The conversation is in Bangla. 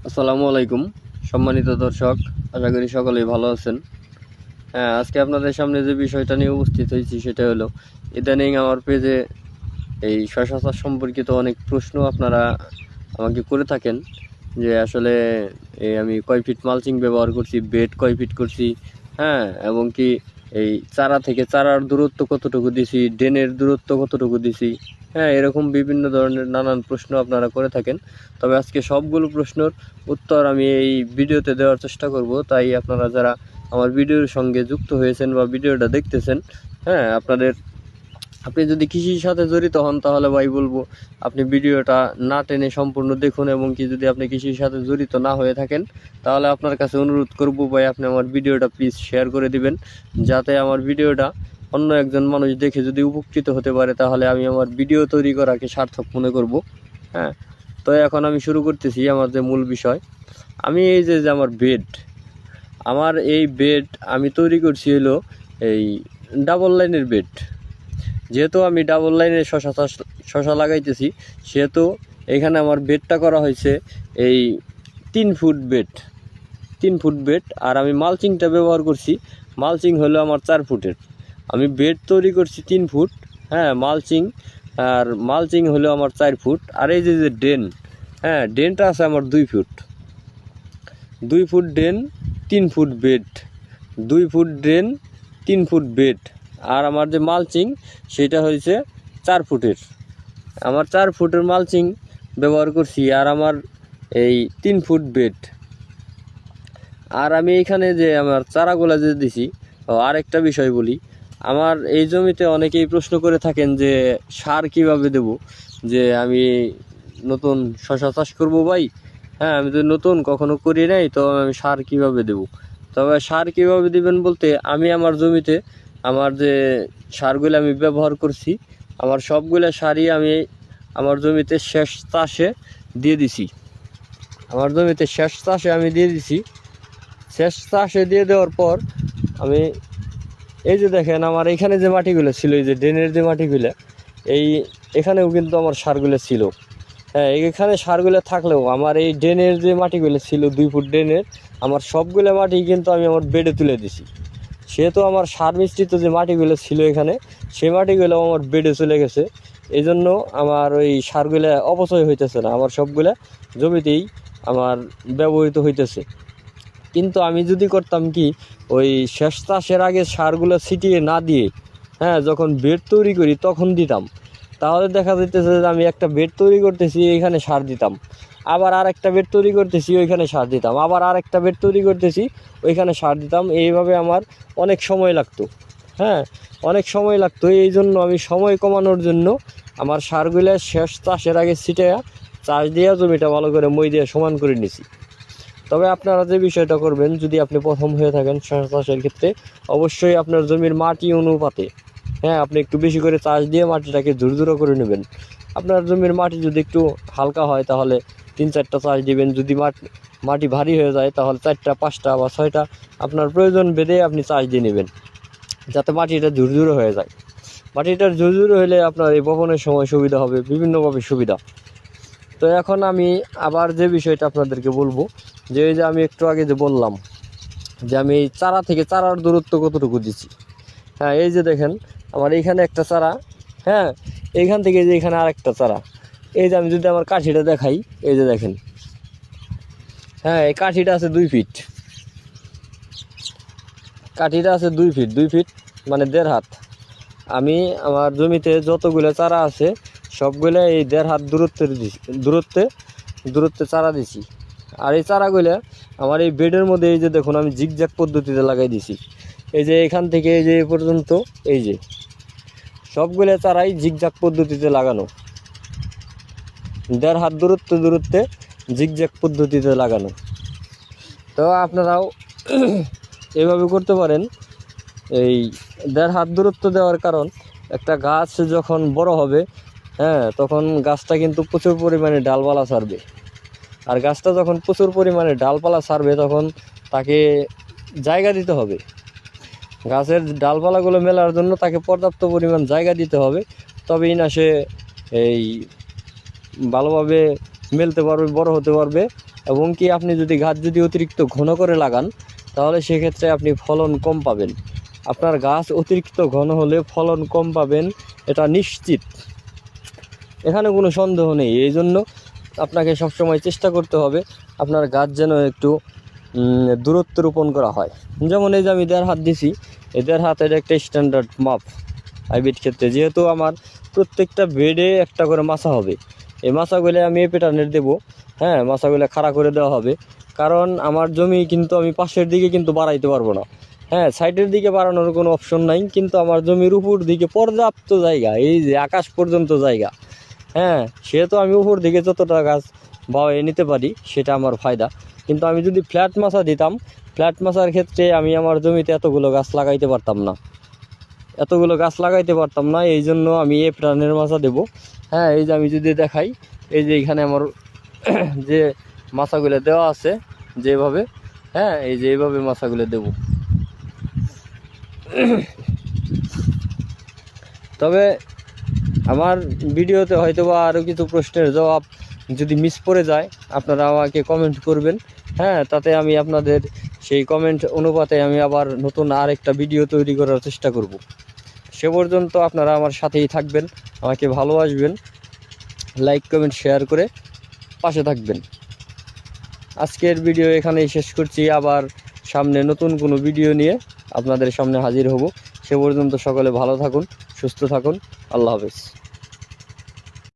আসসালামু আলাইকুম সম্মানিত দর্শক, আশা করি সকলেই ভালো আছেন। আজকে আপনাদের সামনে যে বিষয়টা নিয়ে উপস্থিত হয়েছি সেটা হলো, ইদানিং আমার পেজে এই শশা চাষ সম্পর্কিত অনেক প্রশ্ন আপনারা আমাকে করে থাকেন যে আসলে আমি কয় ফিট মালচিং ব্যবহার করছি, বেড কয় ফিট করছি, এবং কি এই চারা থেকে চারার দূরত্ব কতটুকু দিছি, ড্রেনের দূরত্ব কতটুকু দিছি, এরকম বিভিন্ন ধরনের নানান প্রশ্ন আপনারা করে থাকেন। তবে আজকে সবগুলো প্রশ্নের উত্তর আমি এই ভিডিওতে দেওয়ার চেষ্টা করব। তাই আপনারা যারা আমার ভিডিওর সঙ্গে যুক্ত হয়েছেন বা ভিডিওটা দেখতেছেন, আপনি যদি কৃষির সাথে জড়িত হন তাহলে ভাই বলবো আপনি ভিডিওটা না টেনে সম্পূর্ণ দেখুন, এবং কি যদি আপনি কৃষির সাথে জড়িত না হয়ে থাকেন তাহলে আপনার কাছে অনুরোধ করব ভাই, আপনি আমার ভিডিওটা প্লিজ শেয়ার করে দিবেন, যাতে আমার ভিডিওটা অন্য একজন মানুষ দেখে যদি উপকৃত হতে পারে তাহলে আমি আমার ভিডিও তৈরি করাকে সার্থক মনে করব। তো এখন আমি শুরু করতেছি আমার যে মূল বিষয়। আমি এই যে আমার এই বেড আমি তৈরি করছি হলো এই ডাবল লাইনের বেড। যেহেতু আমি ডাবল লাইনে শশা লাগাইতেছি, সেহেতু এখানে আমার বেডটা করা হয়েছে এই 3 ফুট বেড। আর আমি মালচিংটা ব্যবহার করছি, মালচিং হলো আমার 4 ফুটের। আমি বেড তৈরি করছি 3 ফুট, মালচিং হলো আমার 4 ফুট। আর এই যে ড্রেনটা আছে আমার 2 feet. 2 feet drain, 3 feet bed, 2 feet drain, 3 feet bed. আর আমার যে মালচিং সেটা হয়েছে 4 ফুটের। আমার 4 ফুটের মালচিং ব্যবহার করছি, আর আমার এই 3 ফুট বেড। আর আমি এখানে যে আমার চারাগুলা যে দিছি, আরেকটা বিষয় বলি, আমার এই জমিতে অনেকেই প্রশ্ন করে থাকেন যে সার কিভাবে দেব, যে আমি নতুন শশা চাষ করব ভাই, আমি তো নতুন কখনো করি নাই, তো আমি সার কিভাবে দেব। তবে সার কিভাবে দিবেন বলতে, আমি আমার জমিতে আমার যে সারগুলো আমি ব্যবহার করছি, আমার সবগুলো সারই আমি আমার জমিতে শেষ চাষে দিয়ে দিছি। শেষ চাষে দিয়ে দেওয়ার পর আমি এই যে দেখেন আমার এখানে যে মাটিগুলো ছিল, এই যে ড্রেনের যে মাটিগুলো, এখানেও কিন্তু আমার সারগুলো ছিল। এখানে সারগুলো থাকলেও আমার এই ড্রেনের যে মাটিগুলো ছিল 2 ফুট ড্রেনের, আমার সবগুলো মাটি কিন্তু আমি আমার বেডে তুলে দিছি। সেহেতু আমার সার মিশ্রিত যে মাটিগুলো ছিল এখানে, সেই মাটিগুলো আমার বেডে চলে গেছে। এই জন্য আমার ওই সারগুলো অপচয় হইতেছে না, আমার সবগুলা জমিতেই আমার ব্যবহৃত হইতেছে। কিন্তু আমি যদি করতাম কি, ওই শেষ চাষের আগে সারগুলো ছিটিয়ে না দিয়ে যখন বেড তৈরি করি তখন দিতাম, তাহলে দেখা যাইতেছে যে আমি একটা বেড তৈরি করতেছি, এখানে সার দিতাম, আবার আর একটা বেড তৈরি করতেছি, ওইখানে সার দিতাম, আবার আর একটা বেড তৈরি করতেছি, ওইখানে সার দিতাম। এইভাবে আমার অনেক সময় লাগতো। এই জন্য আমি সময় কমানোর জন্য আমার সারগুলো শেষ চাষের আগে ছিটে চাষ দিয়ে জমিটা ভালো করে মই দিয়ে সমান করে নিছি। তবে আপনারা যে বিষয়টা করবেন, যদি আপনি প্রথম হয়ে থাকেন শশা চাষের ক্ষেত্রে, অবশ্যই আপনার জমির মাটি অনুপাতে আপনি একটু বেশি করে চাষ দিয়ে মাটিটাকে ঝুরঝুরো করে নেবেন। আপনার জমির মাটি যদি একটু হালকা হয় তাহলে 3-4টা চাষ দিবেন। যদি মাটি ভারী হয়ে যায় তাহলে 4টা, 5টা বা 6টা আপনার প্রয়োজন ভেদে আপনি চাষ দিয়ে নেবেন, যাতে মাটিটা ঝুরঝুরো হয়ে যায়। মাটিটা ঝুরঝুরো হলে আপনার এই বপনের সময় সুবিধা হবে, বিভিন্নভাবে সুবিধা। তো এখন আমি আবার যে বিষয়টা আপনাদেরকে বলবো, যে এই যে আমি একটু আগে যে বললাম যে আমি এই চারা থেকে চারার দূরত্ব কতটুকু দিচ্ছি। এই যে দেখেন আমার এইখানে একটা চারা, এইখান থেকে যে এখানে আরেকটা চারা, এই যে আমি যদি আমার কাঠিটা দেখাই, এই যে দেখেন, এই কাঠিটা আছে 2 ফিট, মানে 1.5 হাত। আমি আমার জমিতে যতগুলো চারা আছে সবগুলো এই 1.5 হাত দূরত্বে চারা দিছি। আর এই চারাগুলো আমার এই বেডের মধ্যে এই যে দেখুন আমি জিগজ্যাগ পদ্ধতিতে লাগাই দিছি। এই যে এখান থেকে এই যে পর্যন্ত, এই যে সবগুলো চারাই জিগজ্যাগ পদ্ধতিতে লাগানো, 1.5 হাত দূরত্বে জিগজ্যাগ পদ্ধতিতে লাগানো। তো আপনারাও এভাবে করতে পারেন। এই 1.5 হাত দূরত্ব দেওয়ার কারণ, একটা গাছ যখন বড় হবে তখন গাছটা কিন্তু প্রচুর পরিমাণে ডালপালা ছাড়বে। আর গাছটা যখন প্রচুর পরিমাণে ডালপালা ছাড়বে তখন তাকে জায়গা দিতে হবে। গাছের ডালপালাগুলো মেলার জন্য তাকে পর্যাপ্ত পরিমাণ জায়গা দিতে হবে, তবেই না সে এই ভালোভাবে মেলতে পারবে, বড় হতে পারবে। এবং কি আপনি যদি গাছ যদি অতিরিক্ত ঘন করে লাগান তাহলে সেক্ষেত্রে আপনি ফলন কম পাবেন। আপনার গাছ অতিরিক্ত ঘন হলে ফলন কম পাবেন, এটা নিশ্চিত, এখানে কোনো সন্দেহ নেই। এই জন্য আপনাকে সবসময় চেষ্টা করতে হবে আপনার গাছ যেন একটু দূরত্ব রোপণ করা হয়। যেমন এই যে আমি 1.5 হাত দিছি, এই 1.5 হাতের একটা স্ট্যান্ডার্ড মাপ হাইব্রিড ক্ষেত্রে। যেহেতু আমার প্রত্যেকটা বেডে একটা করে মাছা হবে, এই মাছাগুলো আমি এই প্যাটার্নের দেবো। হ্যাঁ, মাছাগুলো খাড়া করে দেওয়া হবে, কারণ আমার জমি কিন্তু আমি পাশের দিকে কিন্তু বাড়াইতে পারবো না। হ্যাঁ, সাইডের দিকে বাড়ানোর কোনো অপশন নাই, কিন্তু আমার জমির উপর দিকে পর্যাপ্ত জায়গা, এই যে আকাশ পর্যন্ত জায়গা। হ্যাঁ, সেহেতু আমি উপর দিকে যতটা গাছ বাড়িয়ে নিতে পারি সেটা আমার ফায়দা। কিন্তু আমি যদি ফ্ল্যাট মাছা দিতাম, ফ্ল্যাট মাছার ক্ষেত্রে আমি আমার জমিতে এতগুলো গাছ লাগাইতে পারতাম না, এই জন্য আমি এই প্রাণের মাছা দেবো। হ্যাঁ, এই যে আমি যদি দেখাই, এই যে এখানে আমার যে মাছাগুলো দেওয়া আছে যেভাবে, হ্যাঁ, এই যে এইভাবে মাছাগুলো দেবো। তবে আমার ভিডিওতে হয়তো বা আরও কিছু প্রশ্নের জবাব যদি মিস পড়ে যায় আপনারা আমাকে কমেন্ট করবেন। হ্যাঁ, তাতে আমি আপনাদের সেই কমেন্ট অনুপাতে আমি আবার নতুন আরেকটা ভিডিও তৈরি করার চেষ্টা করব। সে পর্যন্ত আপনারা আমার সাথেই থাকবেন, আমাকে ভালোবাসবেন, লাইক কমেন্ট শেয়ার করে পাশে থাকবেন। আজকের ভিডিও এখানেই শেষ করছি, আবার সামনে নতুন কোনো ভিডিও নিয়ে আপনাদের সামনে হাজির হব। সে পর্যন্ত সকলে ভালো থাকুন, সুস্থ থাকুন। আল্লাহ হাফেজ।